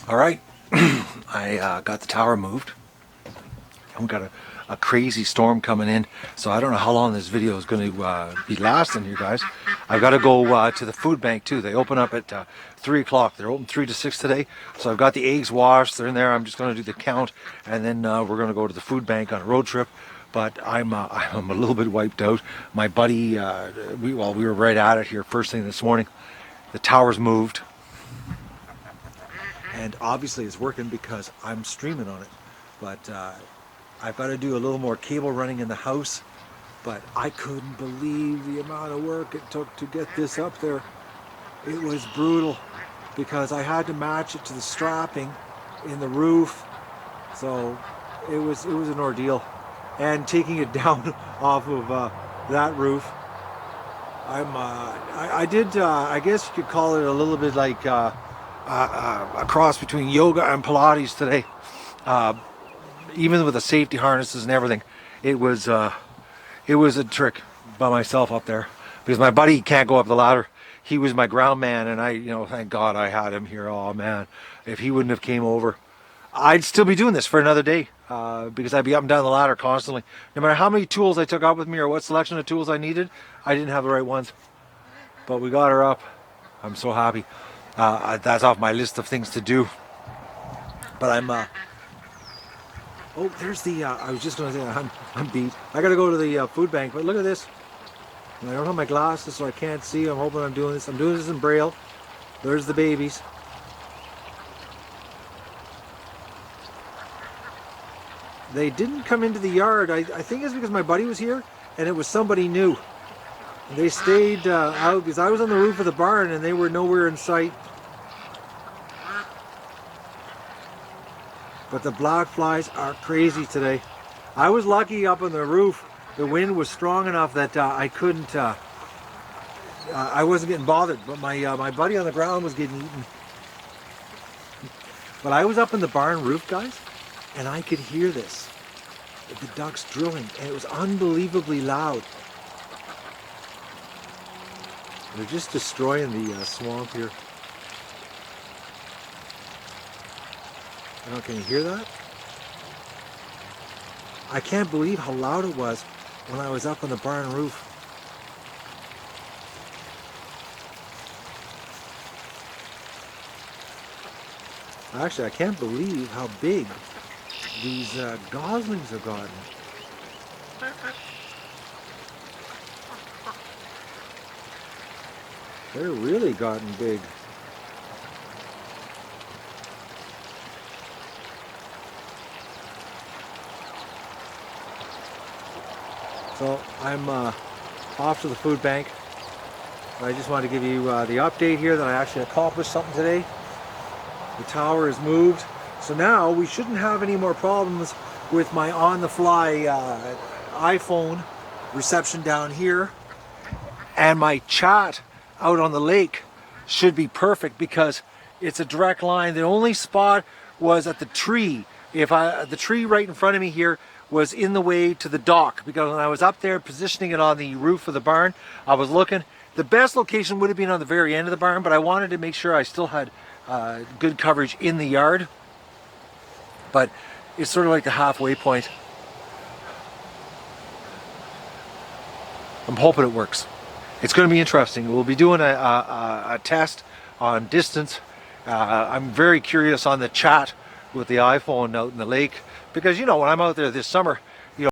All right, I got the tower moved. We've got a crazy storm coming in, so I don't know how long this video is going to be lasting, you guys. I've got to go to the food bank too. They open up at 3 o'clock. They're open 3 to 6 today, so I've got the eggs washed. They're in there. I'm just going to do the count, and then we're going to go to the food bank on a road trip. But I'm a little bit wiped out. My buddy, we were right at it here first thing this morning. The tower's moved. And obviously it's working because I'm streaming on it, but I've got to do a little more cable running in the house. But I couldn't believe the amount of work it took to get this up there. It was brutal because I had to match it to the strapping in the roof, so it was an ordeal. And taking it down off of that roof, I guess you could call it a little bit like a cross between yoga and Pilates today. Even with the safety harnesses and everything, it was a trick by myself up there because my buddy can't go up the ladder. He was my ground man, and thank God I had him here. Oh man, if he wouldn't have came over, I'd still be doing this for another day because I'd be up and down the ladder constantly. No matter how many tools I took out with me or what selection of tools I needed, I didn't have the right ones. But we got her up. I'm so happy. That's off my list of things to do. But I'm oh, there's the I was just going to say I'm beat. I got to go to the food bank, but look at this. I don't have my glasses, so I can't see. I'm hoping I'm doing this. I'm doing this in Braille. There's the babies. They didn't come into the yard. I think it's because my buddy was here and it was somebody new. They stayed out because I was on the roof of the barn and they were nowhere in sight. But the black flies are crazy today. I was lucky up on the roof. The wind was strong enough that I couldn't, I wasn't getting bothered, but my buddy on the ground was getting eaten. But I was up in the barn roof, guys, and I could hear this. The ducks drilling, and it was unbelievably loud. They're just destroying the swamp here. Can you hear that? I can't believe how loud it was when I was up on the barn roof. Actually, I can't believe how big these goslings have gotten. They're really gotten big. So I'm off to the food bank. I just wanted to give you the update here that I actually accomplished something today. The tower is moved. So now we shouldn't have any more problems with my on-the-fly iPhone reception down here. And my chat out on the lake should be perfect because it's a direct line. The only spot was at the tree. The tree right in front of me here was in the way to the dock, because when I was up there positioning it on the roof of the barn, I was looking. The best location would have been on the very end of the barn, but I wanted to make sure I still had good coverage in the yard. But it's sort of like the halfway point. I'm hoping it works. It's going to be interesting. We'll be doing a test on distance. I'm very curious on the chat with the iPhone out in the lake, because when I'm out there this summer, with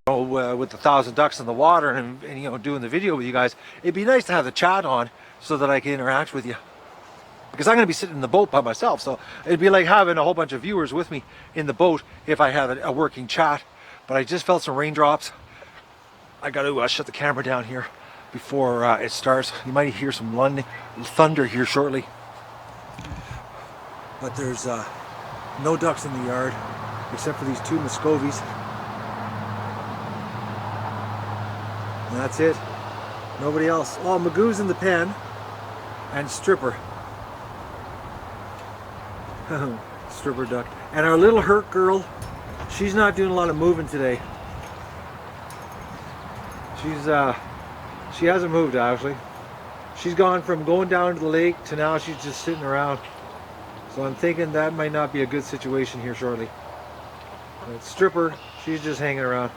1,000 ducks in the water and doing the video with you guys, it'd be nice to have the chat on so that I can interact with you, because I'm going to be sitting in the boat by myself, so it'd be like having a whole bunch of viewers with me in the boat if I have a working chat. But I just felt some raindrops. I got to shut the camera down here before it starts. You might hear some thunder here shortly, but there's no ducks in the yard except for these two Muscovies, and that's it. Nobody else. Oh, Magoo's in the pen and Stripper. Stripper duck. And our little hurt girl, she's not doing a lot of moving today. She hasn't moved actually. She's gone from going down to the lake to now she's just sitting around. So I'm thinking that might not be a good situation here shortly. But Stripper, she's just hanging around.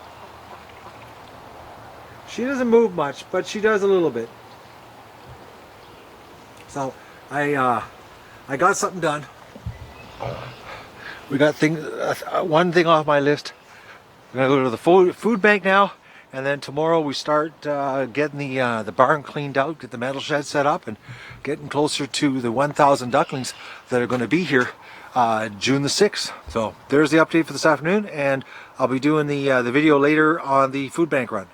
She doesn't move much, but she does a little bit. So I got something done. We got one thing off my list. We're gonna go to the food bank now, and then tomorrow we start getting the barn cleaned out, get the metal shed set up, and getting closer to the 1,000 ducklings that are going to be here June the 6th. So there's the update for this afternoon, and I'll be doing the video later on the food bank run.